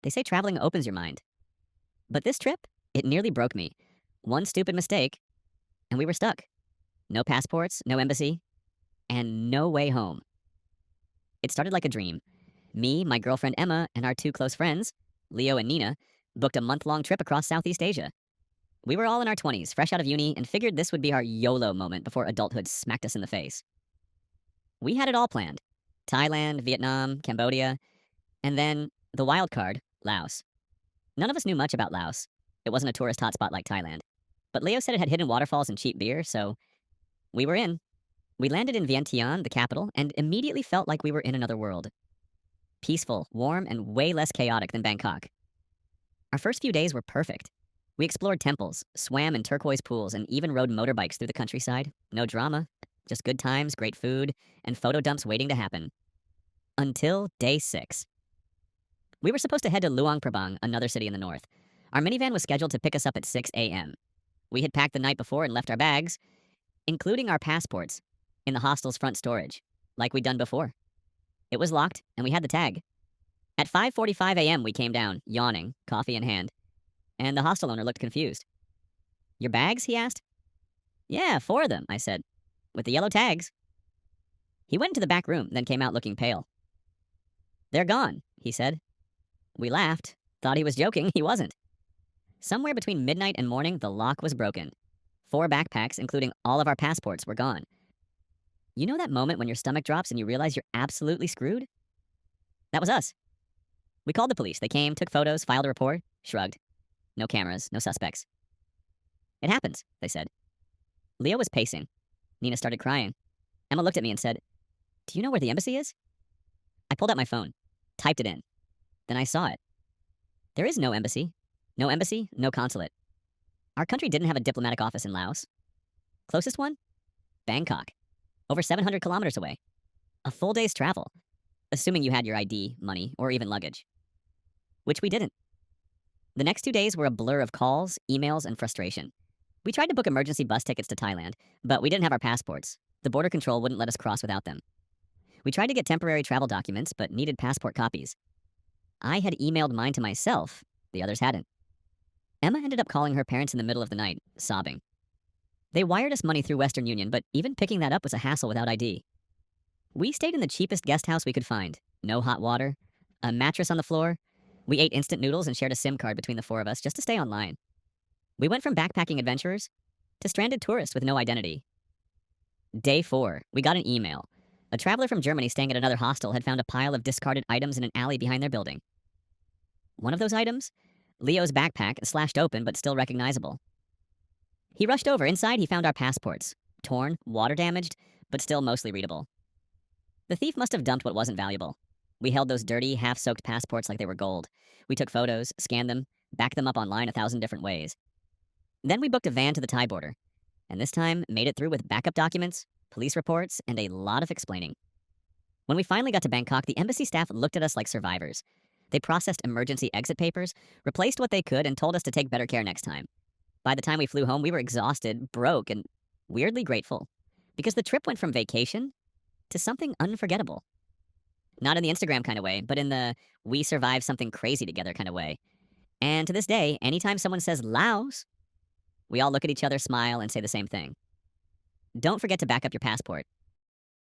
They say traveling opens your mind. But this trip, it nearly broke me. One stupid mistake, and we were stuck. No passports, no embassy, and no way home. It started like a dream. Me, my girlfriend Emma, and our two close friends, Leo and Nina, booked a month-long trip across Southeast Asia. We were all in our 20s, fresh out of uni, and figured this would be our YOLO moment before adulthood smacked us in the face. We had it all planned: Thailand, Vietnam, Cambodia, and then the wild card, Laos. None of us knew much about Laos. It wasn't a tourist hotspot like Thailand. But Leo said it had hidden waterfalls and cheap beer, so we were in. We landed in Vientiane, the capital, and immediately felt like we were in another world. Peaceful, warm, and way less chaotic than Bangkok. Our first few days were perfect. We explored temples, swam in turquoise pools, and even rode motorbikes through the countryside. No drama, just good times, great food, and photo dumps waiting to happen. Until day 6. We were supposed to head to Luang Prabang, another city in the north. Our minivan was scheduled to pick us up at 6 a.m. We had packed the night before and left our bags, including our passports, in the hostel's front storage, like we'd done before. It was locked, and we had the tag. At 5:45 a.m., we came down, yawning, coffee in hand, and the hostel owner looked confused. Your bags? He asked. Yeah, 4 of them, I said, with the yellow tags. He went into the back room, then came out looking pale. They're gone, he said. We laughed, thought he was joking. He wasn't. Somewhere between midnight and morning, the lock was broken. 4 backpacks, including all of our passports, were gone. You know that moment when your stomach drops and you realize you're absolutely screwed? That was us. We called the police. They came, took photos, filed a report, shrugged. No cameras, no suspects. It happens, they said. Leo was pacing. Nina started crying. Emma looked at me and said, Do you know where the embassy is? I pulled out my phone, typed it in. Then I saw it. There is no embassy. No embassy, no consulate. Our country didn't have a diplomatic office in Laos. Closest one? Bangkok. Over 700 kilometers away. A full day's travel. Assuming you had your ID, money, or even luggage. Which we didn't. The next 2 days were a blur of calls, emails, and frustration. We tried to book emergency bus tickets to Thailand, but we didn't have our passports. The border control wouldn't let us cross without them. We tried to get temporary travel documents, but needed passport copies. I had emailed mine to myself, the others hadn't. Emma ended up calling her parents in the middle of the night, sobbing. They wired us money through Western Union, but even picking that up was a hassle without ID. We stayed in the cheapest guest house we could find. No hot water, a mattress on the floor. We ate instant noodles and shared a SIM card between the 4 of us just to stay online. We went from backpacking adventurers to stranded tourists with no identity. Day 4, we got an email. A traveler from Germany staying at another hostel had found a pile of discarded items in an alley behind their building. One of those items? Leo's backpack, slashed open but still recognizable. He rushed over. Inside, he found our passports. Torn, water damaged, but still mostly readable. The thief must have dumped what wasn't valuable. We held those dirty, half-soaked passports like they were gold. We took photos, scanned them, backed them up online 1,000 different ways. Then we booked a van to the Thai border, and this time made it through with backup documents, police reports, and a lot of explaining. When we finally got to Bangkok, the embassy staff looked at us like survivors. They processed emergency exit papers, replaced what they could, and told us to take better care next time. By the time we flew home, we were exhausted, broke, and weirdly grateful. Because the trip went from vacation to something unforgettable. Not in the Instagram kind of way, but in the we survived something crazy together kind of way. And to this day, anytime someone says Laos, we all look at each other, smile, and say the same thing. Don't forget to back up your passport.